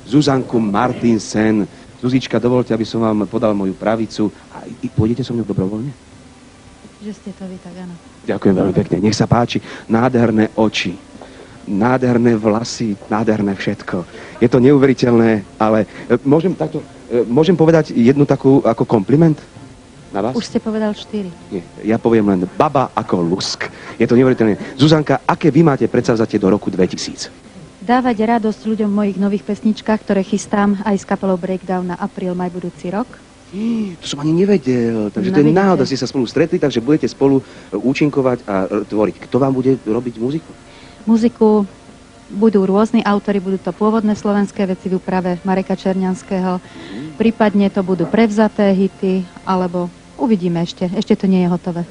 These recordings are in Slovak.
Zuzanku Martinsen. Zuzička, dovolte, aby som vám podal moju pravicu. A pôjdete so mnou dobrovoľne? Že ste to vy, tak áno. Ďakujem veľmi pekne. Nech sa páči. Nádherné oči, nádherné vlasy, nádherné všetko. Je to neuveriteľné, ale môžem povedať jednu takú ako kompliment na vás? Už ste povedal 4. Nie, ja poviem len baba ako lusk. Je to neuveriteľné. Zuzanka, aké vy máte predsavzatie do roku 2000? Dávať radosť ľuďom v mojich nových pesničkách, ktoré chystám aj s kapelou Breakdown na apríl, maj budúci rok. To som ani nevedel, takže to je náhoda, ste sa spolu stretli, takže budete spolu účinkovať a tvoriť. Kto vám bude robiť muziku? Muziku budú rôzni autori, budú to pôvodné slovenské veci v úprave Mareka Černianského. Prípadne to budú prevzaté hity, alebo uvidíme ešte. Ešte to nie je hotové.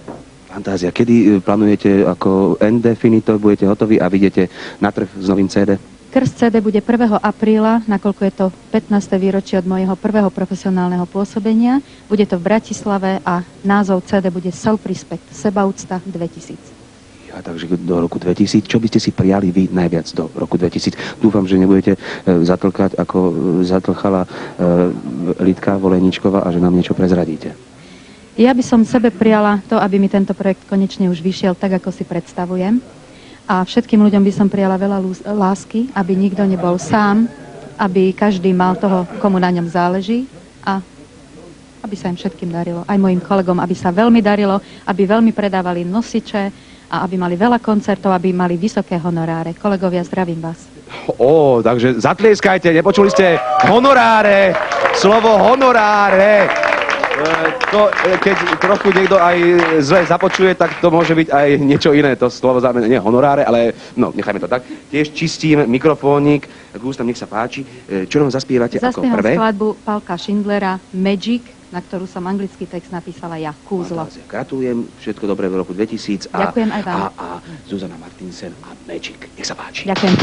Fantázia. Kedy plánujete ako end definito, budete hotoví a vidíte na trh s novým CD? Krst CD bude 1. apríla, nakoľko je to 15. výročie od mojho prvého profesionálneho pôsobenia. Bude to v Bratislave a názov CD bude Self-Respect, Sebaúcta 2000. Takže do roku 2000. Čo by ste si prijali vy najviac do roku 2000? Dúfam, že nebudete zatlkať, ako zatlchala Lidka Volejničková a že nám niečo prezradíte. Ja by som sebe prijala to, aby mi tento projekt konečne už vyšiel tak, ako si predstavujem. A všetkým ľuďom by som prijala veľa lásky, aby nikto nebol sám, aby každý mal toho, komu na ňom záleží a aby sa im všetkým darilo. Aj mojim kolegom, aby sa veľmi darilo, aby veľmi predávali nosiče a aby mali veľa koncertov, aby mali vysoké honoráre. Kolegovia, zdravím vás. Takže zatlieskajte, nepočuli ste honoráre, slovo honoráre. Keď trochu niekto aj zle započuje, tak to môže byť aj niečo iné. To slovo znamená nie honoráre, ale no, nechajme to tak. Tiež čistím mikrofónik. Gustam, nech sa páči. Čo nám zaspievate ako prvé? Zaspievam skladbu Paulka Schindlera Magic, na ktorú som anglický text napísala ja, Kúzlo. Gratulujem, všetko dobré v roku 2000. Ďakujem aj vám. A Zuzana Martinsen a Magic. Nech sa páči. Ďakujem.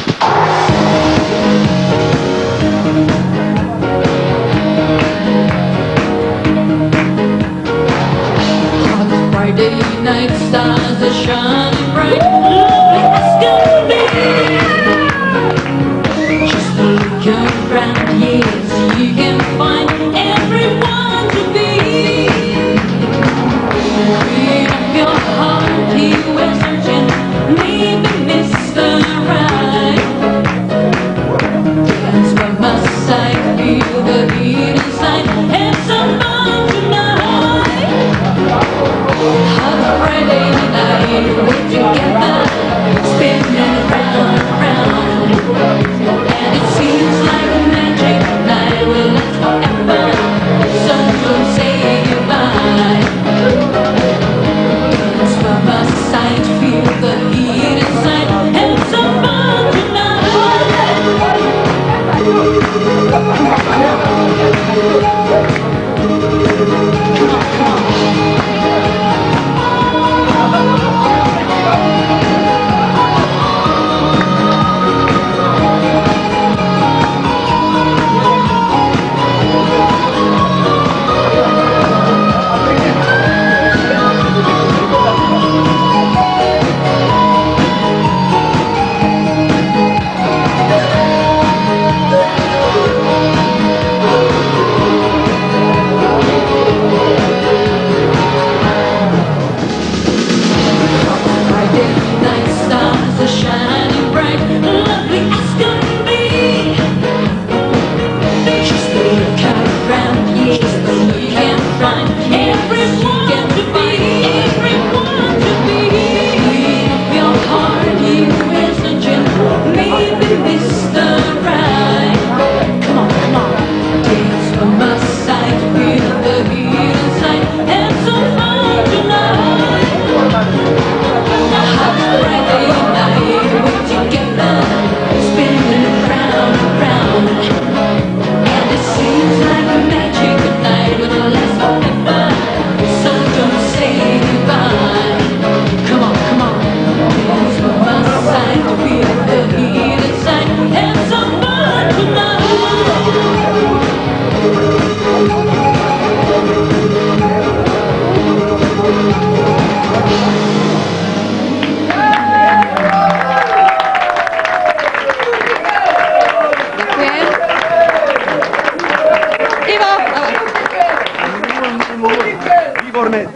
Friday night stars are shining bright, lovely as can be. Just look around, yes, you can find everyone to be. Read up your heart, he was searching, maybe Mr. Right. That's why must I feel the heat inside, have some fun tonight. On a Friday night, we're together, spinning round and round, and it seems like a magic night will last forever. Some will say goodbye. That's why my sight feel the heat inside, and some fun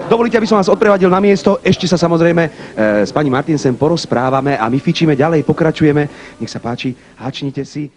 dovolíte, aby som vás odprevadil na miesto. Ešte sa samozrejme s pani Martinsen porozprávame a my fičíme ďalej, pokračujeme. Nech sa páči, háčnite si.